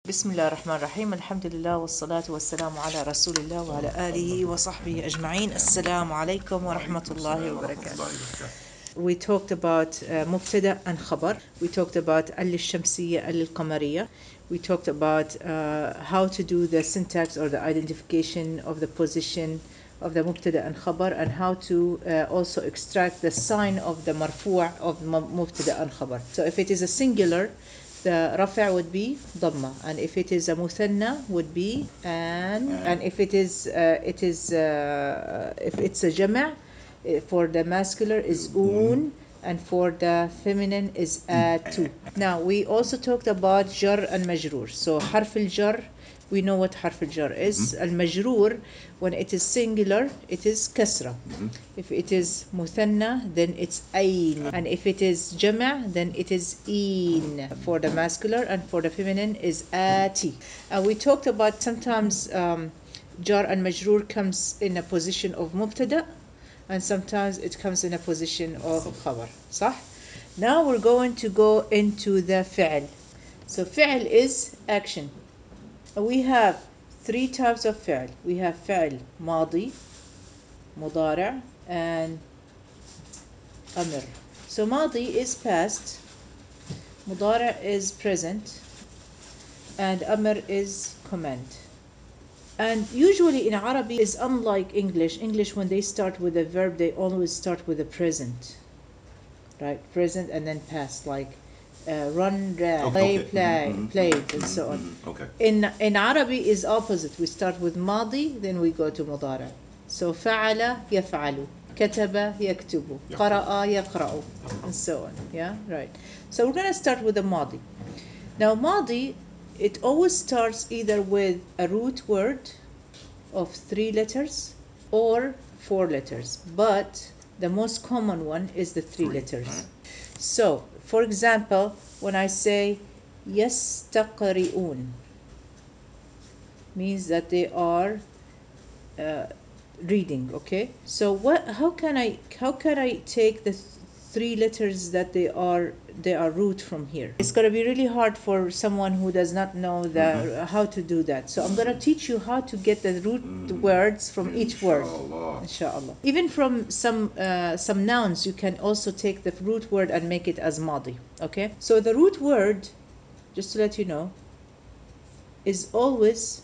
بسم الله الرحمن الرحيم. الحمد لله والصلاة والسلام على رسول الله وعلى آله وصحبه أجمعين. السلام عليكم ورحمة الله وبركاته. We talked about مبتدأ and خبر. We talked about الشمسية القمرية. We talked about how to do the syntax or the identification of the position of the مبتدأ and خبر, and how to also extract the sign of the مرفوع of مبتدأ and خبر. So if it is a singular, the رفع would be ضمة, and if it is a مثنى would be and if it is if it's a جمع, for the masculine is un, and for the feminine is tu. Now we also talked about jar and majrur. So حرف الجر, we know what حرف الجر is. المجرور, when it is singular, it is كسرة. If it is مثنى, then it's أين, and if it is جمع, then it is إين for the masculine, and for the feminine is آتي. We talked about sometimes jar and majrur comes in a position of مبتدأ, and sometimes it comes in a position of خبر. صح? Now we're going to go into the فعل. So فعل is action. We have three types of فعل. We have فعل ماضي, مضارع, and أمر. So ماضي is past, مضارع is present, and أمر is command. And usually in Arabic is unlike English. English, when they start with a verb, they always start with the present, right? Present and then past, like run, ran, play, played, and so on. Okay. In Arabic is opposite. We start with ماضي, then we go to مضارع. So فعل يفعل, كتب يكتب, قرأ يقرأ, and so on. Yeah, right. So we're gonna start with the ماضي. Now ماضي, it always starts either with a root word of 3 letters or 4 letters, but the most common one is the 3 letters. So, for example, when I say يستقرئون, means that they are reading. Okay, so how can I take the 3 letters that they are root from here? It's going to be really hard for someone who does not know how to do that. So I'm going to teach you how to get the root words from each word. Inshallah. Even from some nouns, you can also take the root word and make it as ماضي. Okay, so the root word, just to let you know, is always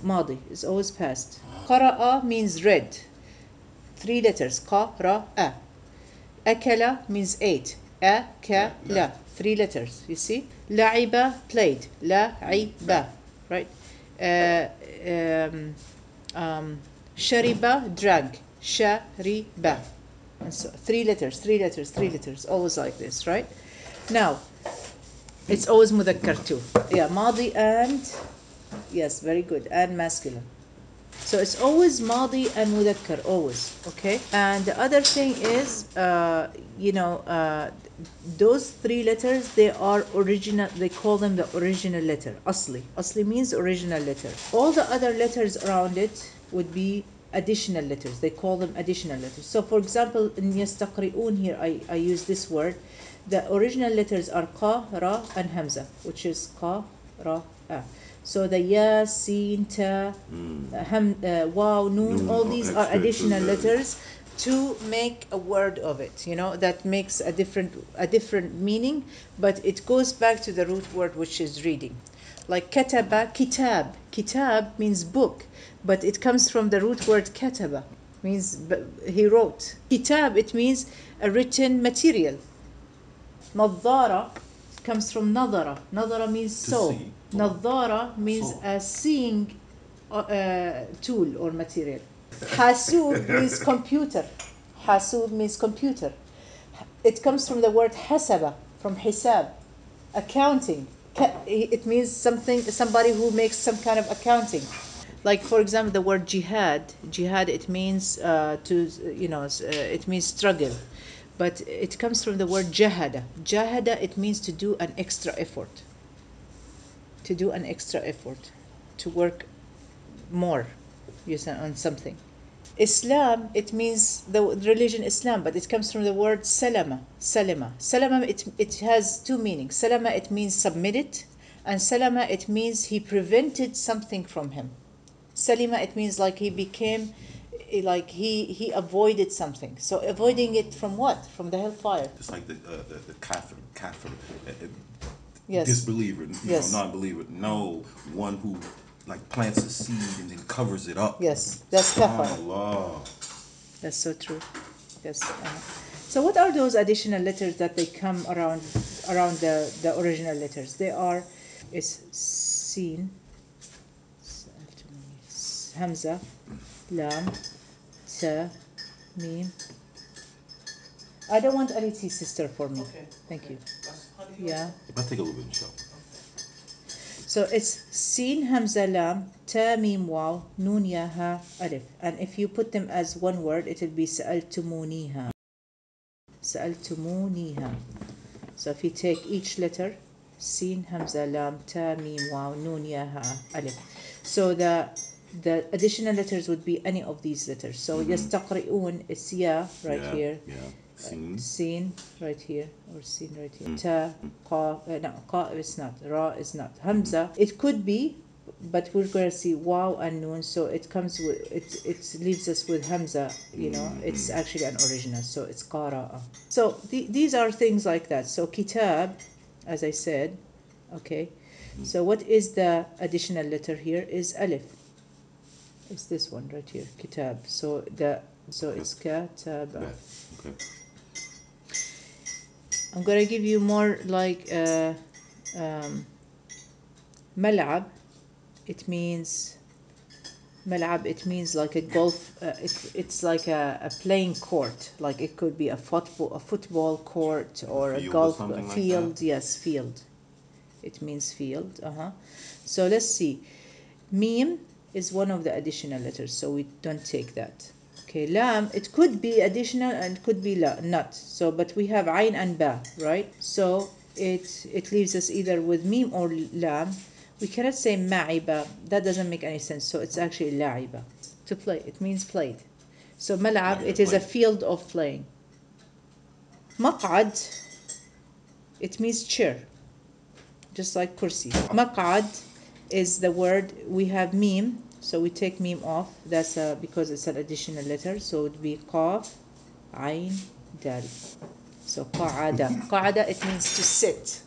ماضي, is always past. قرأ means read, 3 letters, قرأ. أكل means ate, أكل, 3 letters, you see. لعب, played, لعب, right. شرب, drank, شرب, and so 3 letters, always like this, right? Now it's always مذكر too. Yeah, ماضي and, yes, very good, and masculine. So it's always ماضي and مذكر, always. Okay, and the other thing is those 3 letters, they are original. They call them the original letter. أصلي means original letter. All the other letters around it would be additional letters. They call them additional letters. So for example, in يستقرئون here, I use this word. The original letters are qa, ra, and hamza, which is qa, ra, a. So the ya, sin, ta, waw, noon, all these are additional letters to make a word of it, that makes a different meaning, but it goes back to the root word, which is reading. Like kataba, kitab means book, but it comes from the root word kataba, means he wrote. Kitab, it means a written material. Nadhara comes from nadhara means saw. Nadhara means a seeing tool or material. Hasub means computer. Hasub means computer. It comes from the word hasaba, from hisab, accounting. It means somebody who makes some kind of accounting. Like for example, the word jihad, it means it means struggle, but it comes from the word jahada. Jahada, it means to do an extra effort. To work more, on something. Islam, it means the religion Islam, but it comes from the word salama. Salama, it has 2 meanings. Salama, it means submitted, And salama, it means he prevented something from him. Salima, it means like he became, like he avoided something. So avoiding it from what? From the hellfire. Just like the kafir, Yes. disbeliever, Yes. non-believer. No, one who like plants a seed and then covers it up. Yes, that's kafar. Allah. That's so true. Yes. So what are those additional letters that they come around the original letters? They are, it's sin, hamza, lam, ta, mim. I don't want any tea, sister, for me. Okay. Thank you. Yeah. I'll take a little bit of show. So it's sin, hamza, lam, ta, mim, waw, nun, ya, ha, alif. And if you put them as one word, it will be sa'altumuniha. Sa'altumuniha. So if you take each letter, sin, hamza, lam, ta, mim, waw, nun, ya, ha, alif. So the additional letters would be any of these letters. So yastaqri'un is ya right here. Yeah. Sin right here, or sin right here. Ta, qa, no, qa is not. Ra is not. Hamza, it could be, but we're going to see waw and noon. So it comes with, it leaves us with hamza. You know, it's actually an original. So it's qara'a. So these are things like that. So kitab, as I said, okay. So what is the additional letter here? Is alif. It's this one right here, kitab. So it's kataba. Okay. I'm gonna give you more like mal'ab. It means mal'ab. It means like a golf. It's like a playing court. Like it could be a football court or a golf field. Like yes, field. It means field. So let's see. Mim is one of the additional letters, so we don't take that. Okay, lam, it could be additional and could be not. So, but we have ayn and ba, right? So it leaves us either with mim or lam. We cannot say ma'iba. That doesn't make any sense. So it's actually la'iba. To play. It means played. So mal'ab, it is a field of playing. Maq'ad, it means chair. Just like kursi. Maq'ad is the word, we have mim. So we take mim off. That's because it's an additional letter. So it would be qaf, ayn, dal. So qa'ada. Qa'ada, it means to sit.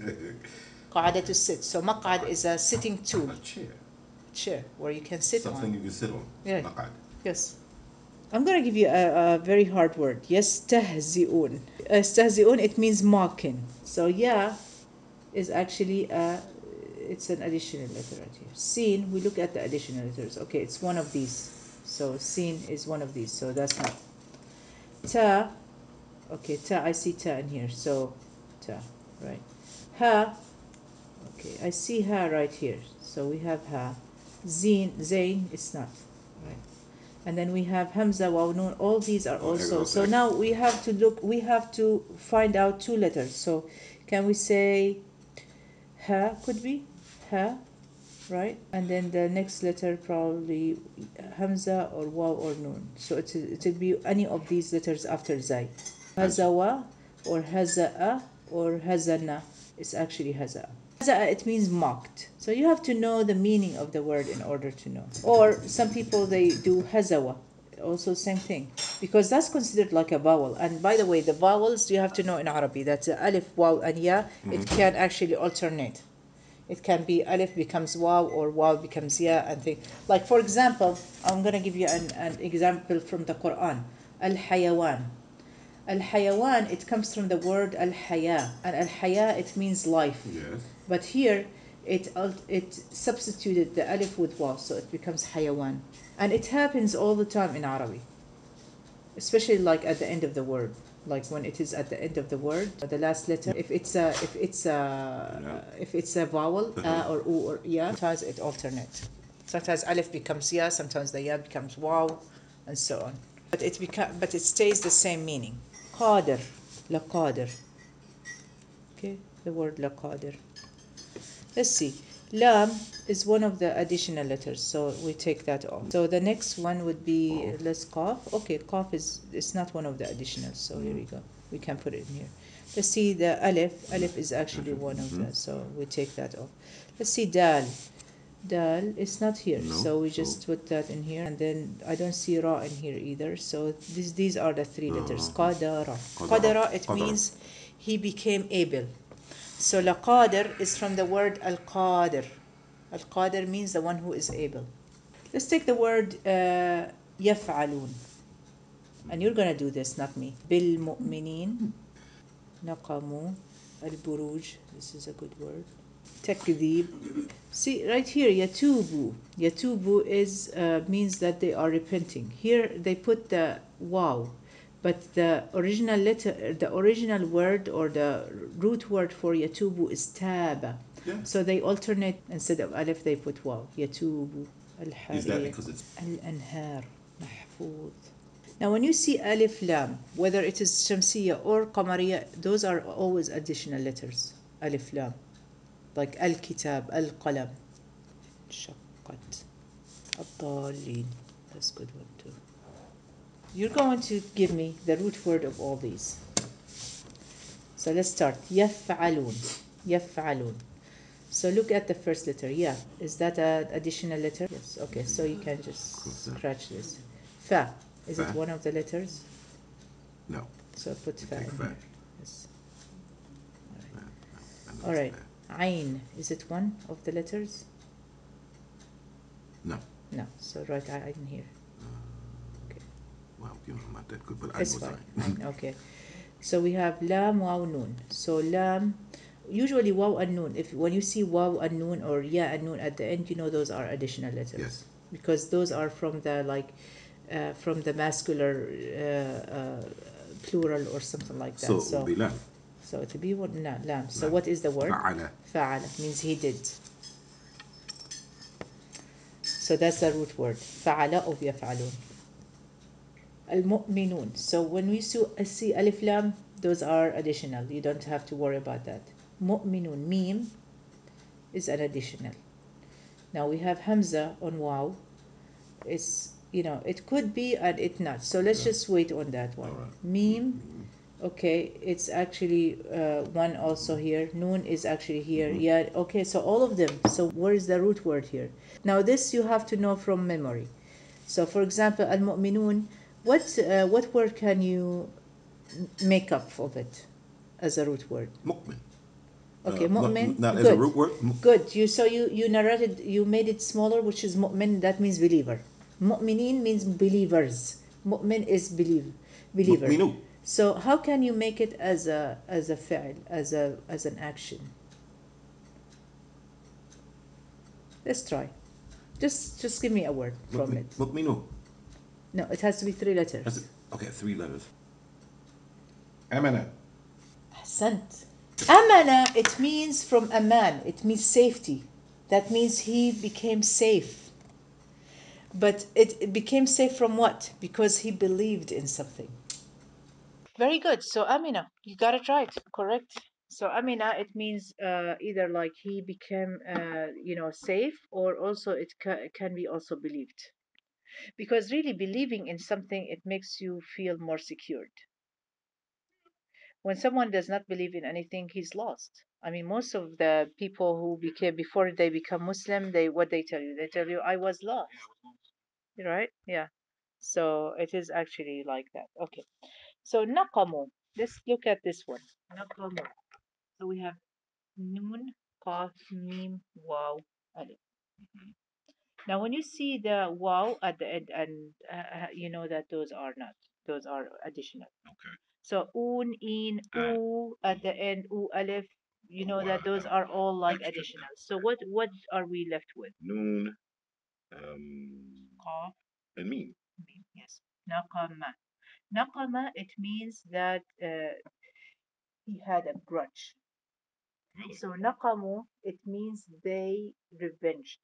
Qa'ada, to sit. So maq'ad is a sitting tool. A chair. Chair where you can sit Something on. you can sit on. Yeah. Maq'ad. Yes. I'm going to give you a very hard word. Yastahzi'un. Yastahzi'un, it means mocking. So yeah is actually it's an additional letter right here. Sin, we look at the additional letters. Okay, it's one of these. So sin is one of these. So that's not. Ta, okay, ta, I see ta in here. So ta, right. Ha, okay, I see ha right here. So we have ha. Zain, it's not. Right. And then we have hamza, waw, noon. All these are also. So now we have to look, we have to find out two letters. So can we say ha, could be? Ha, right? And then the next letter probably hamza or waw or noon. So it will be any of these letters after zay. Hazawa or haza'a or hazana. It's actually haza'a. Haza'a, it means mocked. So you have to know the meaning of the word in order to know. Or some people, they do hazawa. Also same thing. Because that's considered like a vowel. And by the way, the vowels you have to know in Arabic. That's alif, waw, and ya. It can actually alternate. It can be alif becomes waw or waw becomes ya and things. Like for example, I'm going to give you an example from the Quran. Al-Hayawan. Al-Hayawan, it comes from the word al-haya. And al-haya, it means life. Yes. But here, it substituted the alif with waw, so it becomes hayawan. And it happens all the time in Arabic. Especially like at the end of the word. Like when it is at the end of the word, the last letter. If it's a vowel, or u or ya, sometimes it alternates. Sometimes alif becomes ya, sometimes the ya becomes waw, and so on. But it stays the same meaning. Qadir, la qadir. Okay, the word la qadir. Let's see. Lam is one of the additional letters, so we take that off. So the next one would be less qaf. Okay, qaf is not one of the additionals, so here we go. We can put it in here. Let's see the alif. Alif is actually one of them, so we take that off. Let's see dal. Dal is not here, No, so we just put that in here, and then I don't see ra in here either. So these are the three letters. Qadara. Qadara, it means he became able. So laqadir is from the word al-qadir. Al-qadir means the one who is able. Let's take the word يفعلون. And you're gonna do this, not me. بالمؤمنين نقموا البروج. This is a good word. تكذيب. See right here, yatubu. Yatubu is means that they are repenting. Here they put the wow, but the original letter, the original word or the root word for yatubu is taba. Yeah. So they alternate, instead of alif they put wow. Yatubu. Is that because it's الأنهار محفوظ. Now when you see alif lam, whether it is shamsiya or qamariya, those are always additional letters. Alif lam. Like al-kitab, al-qalam. شقت الضالين. That's a good one too. You're going to give me the root word of all these. So let's start. يفعلون. يفعلون. So look at the first letter. Yeah. Is that an additional letter? Yes. Okay. So you can just scratch this. Fa. Is it one of the letters? no? So put fa in fa. here. Yes. All right. Ain. Is it one of the letters? No. No. So write ain here. Okay. Well, you know, I'm not that good, but It's I know fine. Okay. So we have lam, waw, noon. So lam, usually waw and noon. If when you see waw and noon or ya and noon at the end, you know those are additional letters. Yes. Because those are from the from the masculine plural or something like that. So it would be lam. So it will be what? No, lam. So Lam. what is the word? فعل. فعل means he did. So that's the root word. فعل أو يفعلون. المؤمنون. So when we see alif lam, those are additional. You don't have to worry about that. مؤمنون. Meme is an additional. Now we have hamza on waw. It's, it could be and it not. So let's just wait on that one. Right. Meme. Okay, it's actually one also here. Noon is actually here. Yeah, okay, so all of them. So where is the root word here? Now this you have to know from memory. So for example, al-mu'minun, what word can you make up of it as a root word? مؤمن. Okay, mu'min. Not Good. as a root word. Good. You narrated, you made it smaller, which is mu'min. That means believer. Mu'minin means believers. Mu'min is believer. مؤمنو. So how can you make it as a fi'l, as an action? Let's try. Just give me a word from it. مؤمنو. No, it has to be 3 letters. That's it. Okay, 3 letters. أمانة. أحسنت. Amana, it means from aman. It means safety. That means he became safe. But it became safe from what? Because he believed in something. Very good. So Amina, you got it right. Correct. So Amina, it means either like he became, safe, or also it can be also believed. Because really believing in something, it makes you feel more secured. When someone does not believe in anything, he's lost. I mean, most of the people who became, before they become Muslim, what they tell you? They tell you, I was lost. Right? Yeah. So it is actually like that. Okay. So naqamu. Let's look at this one. Naqamu. So we have nun, qaf, mim, waw, alif. Now, when you see the waw at the end, and you know that those are additional. Okay. So un, in, u at the end, u, alif, you know that those are all like additional. So what are we left with? Noon. Qaf, And mim. mim. Yes. Naqama. Naqama, it means that he had a grudge. Really? So naqamu, it means they revenged.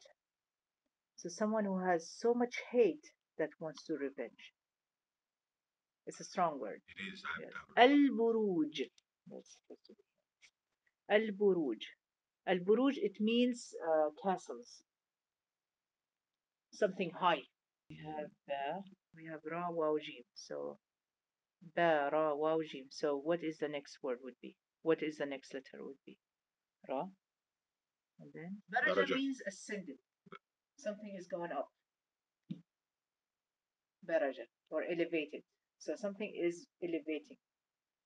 So someone who has so much hate that wants to revenge. It's a strong word. It is. Yes. Al-buruj. That's supposed to be. Al-buruj. Al-buruj, it means castles. Something high. We have ra, waw, jim. So Ba, ra, waw, jim. So what is the next word would be? What is the next letter would be? Ra. And then daraja means ascended. Something is going up. Daraja, or elevated. So something is elevating.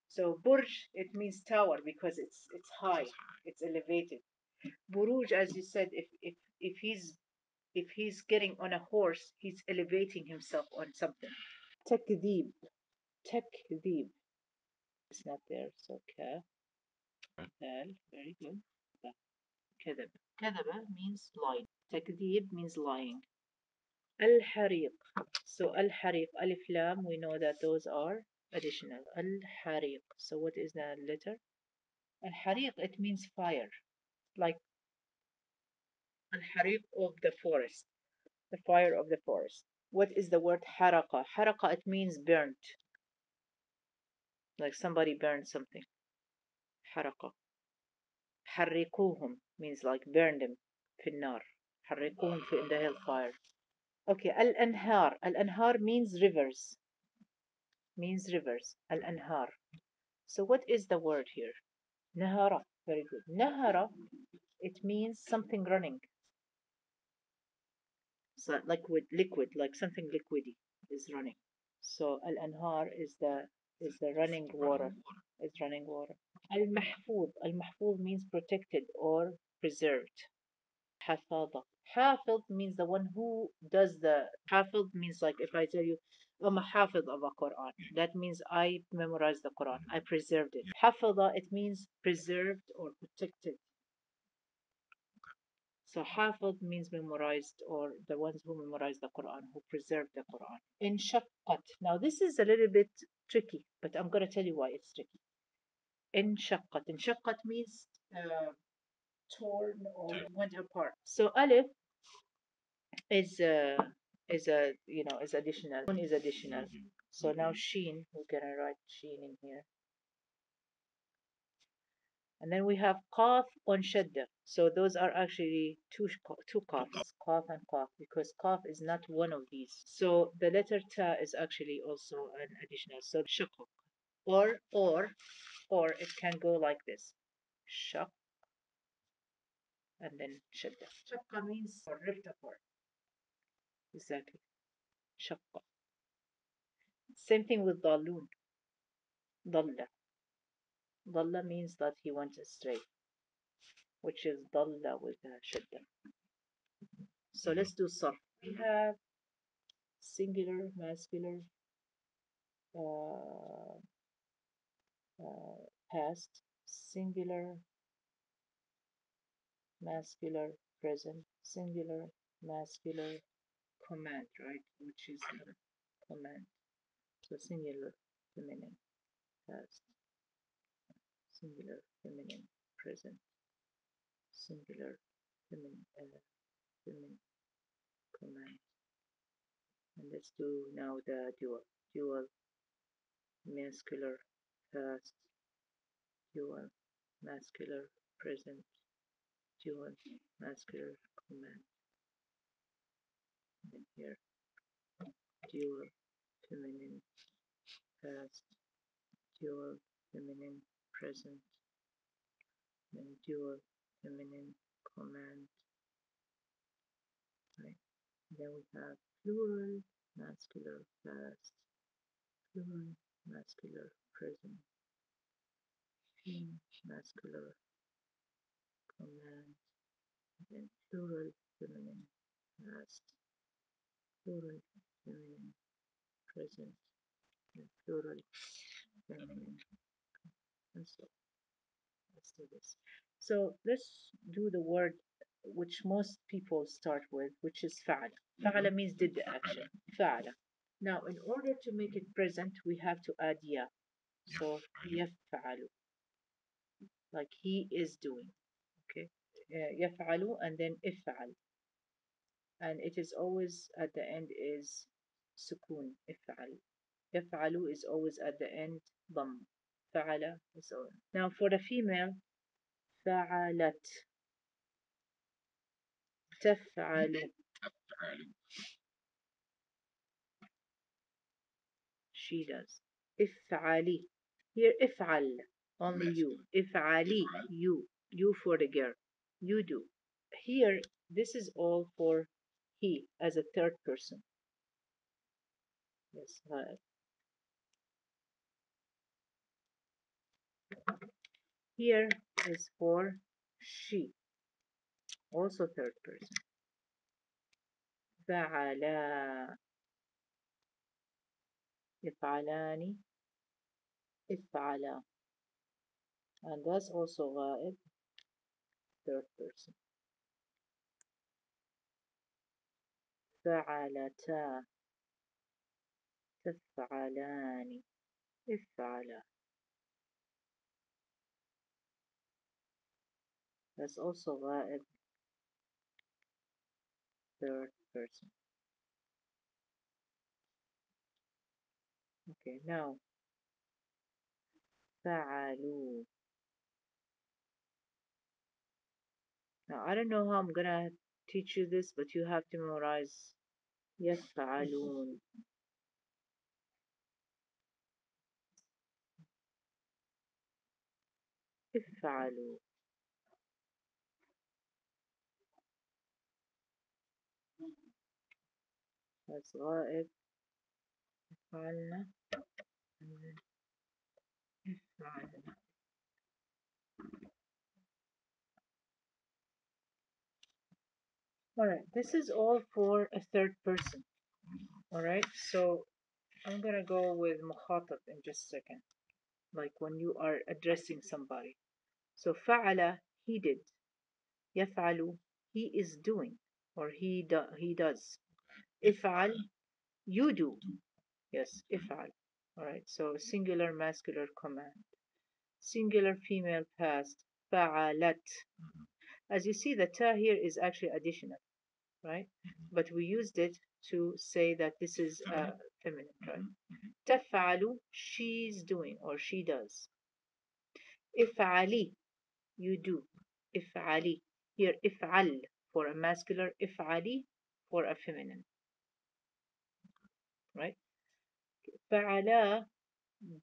So burj, it means tower because it's high, it's elevated. Buruj, as you said, if he's getting on a horse, he's elevating himself on something. Takdib, takdib. It's not there, so ka. Very good. Kadab. Kadaba means lying. Takdib means lying. Al-Hariq. So Al-Hariq, Alif Lam, we know that those are additional. Al-Hariq. So what is the letter? Al-Hariq, it means fire. Like Al-Hariq of the forest. The fire of the forest. What is the word Haraqa? Haraqa, it means burnt. Like somebody burned something. Haraqa. Harriquhum means like burn them. Finnar. Harriquhum in the hellfire. Okay, Al-Anhar. Al-Anhar means rivers. Means rivers. Al-Anhar. So what is the word here? Nahara. Very good. Nahara, it means something running. So liquid, like something liquidy is running. So al-anhar is the running water. Is running water. Al-mahfuz. Al-mahfuz means protected or preserved. Hafadha. Hafid means the one who does the hafid means like if I tell you I'm a hafid of a Quran. That means I memorized the Quran. I preserved it. Hafidha, it means preserved or protected. So hafid means memorized or the ones who memorize the Quran, who preserve the Quran. Inshaqqat. Now this is a little bit tricky, but I'm going to tell you why it's tricky. Inshaqqat. Inshaqqat means torn or went apart. So alif is is additional. One is additional. So now sheen, we're gonna write sheen in here. And then we have qaf on shadda. So those are actually two qafs, qaf and qaf, because qaf is not one of these. So the letter ta is actually also an additional. So shakuk. Or it can go like this. Shak and then shadda. Shakka means ripped apart. Exactly. Shakka. Same thing with dalun. Dalla. Dalla means that he went astray, which is dalla with a shadda. So let's do sarf. We have singular, masculine, uh, past, singular, masculine, present, singular, masculine, command, right? Which is command. So singular, feminine, past, singular, feminine, present, singular, feminine, feminine, command. And let's do now the dual. Dual, muscular, past, dual, muscular, present, dual, muscular, command. And then here, dual, feminine, past, dual, feminine, present, then dual, feminine, command. Right. Then we have plural, muscular, past, plural, muscular, present, muscular, command, then plural, feminine, past, plural, feminine, present, and plural, feminine, and so let's do this. So let's do the word which most people start with, which is fa'ala. Fa'ala means did the action. Fa'ala. Now, in order to make it present, we have to add ya. So yaf'alu, like he is doing. Okay, yaf'alu and then if'al, and it is always at the end is sukun. If'al. Yaf'alu is always at the end dam. Fa'ala is all. Now for the female, فعلت تفعل she does. افعلي. Here افعل, only you. افعلي, you for the girl. You do. Here, this is all for he as a third person. Yes, here is for she, also third person. فعلا، افعلاني، افعلا. And that's also غائب, third person. فعلتا، تفعلان، افعلا. That's also غائب, third person. Okay, now فعلوا. Now I don't know how I'm gonna teach you this, but you have to memorize يفعلون. افعلوا. That's غائب, فعلنا, and then افعلنا. Alright, this is all for a third person. Alright, so I'm gonna go with مخاطب in just a second. Like when you are addressing somebody. So فعل, he did. يفعل, he is doing, or he does. افعل, you do. Yes, افعل. Alright, so singular masculine command. Singular female past. فعلت. As you see, the ta here is actually additional, right? But we used it to say that this is feminine, right? تفعل, she's doing, or she does. افعلي, you do. افعلي. Here, افعل for a masculine, افعلي for a feminine. Right? فعلا,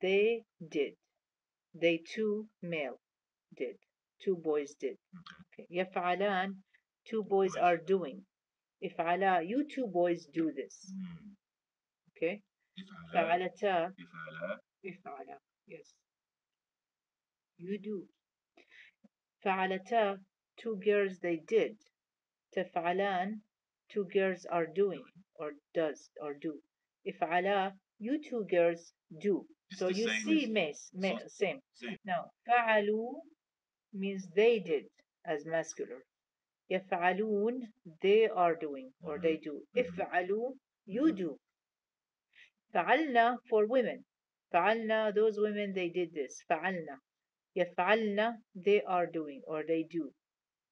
they did. They two male did. Two boys did. Okay. يفعلان, two boys are doing. افعلا, you two boys do this. Okay. فعلتا, افعلا. Yes. You do. فعلتا, two girls they did. تفعلان, two girls are doing, or does, or do. افعلا, you two girls do. So you see, same. Now, فعلوا means they did as masculine. يفعلون, they are doing, or they do. افعلوا, you do. فعلنا for women. فعلنا, those women they did this. فعلنا. يفعلنا, they are doing, or they do.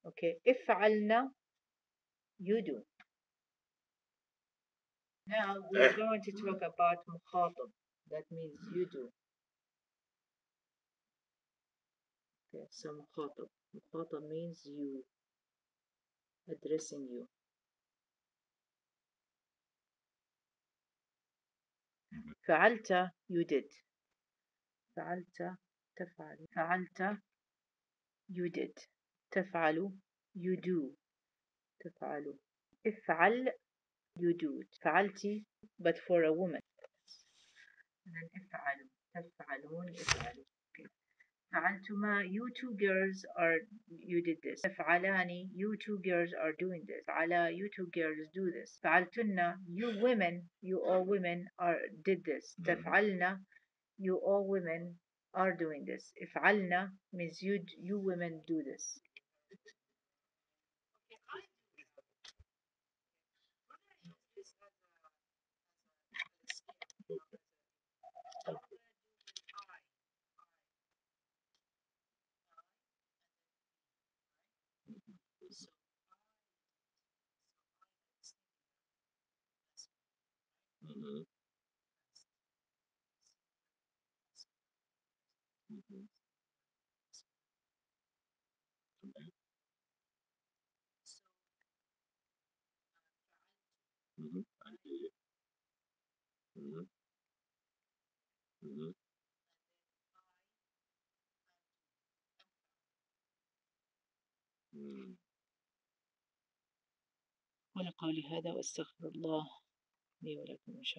Okay. افعلنا, you do. Now we're going to talk about مخاطب. That means you do. Okay, so مخاطب. مخاطب means you, addressing you. فعلت, you did. فعلت, تفعل. فعلت, you did. تفعل, you do. تفعل. افعل, you do it. فعلتي, but for a woman. And then افعلوا. تفعلون, افعلوا. Okay. فعلتما, you two girls are, you did this. تفعلاني, you two girls are doing this. فعلا, you two girls do this. فعلتن, you women, you all women are did this. تفعلنا, you all women are doing this. افعلنا means you women do this. أقول قولي هذا وأستغفر الله لي ولكم إن شاء الله.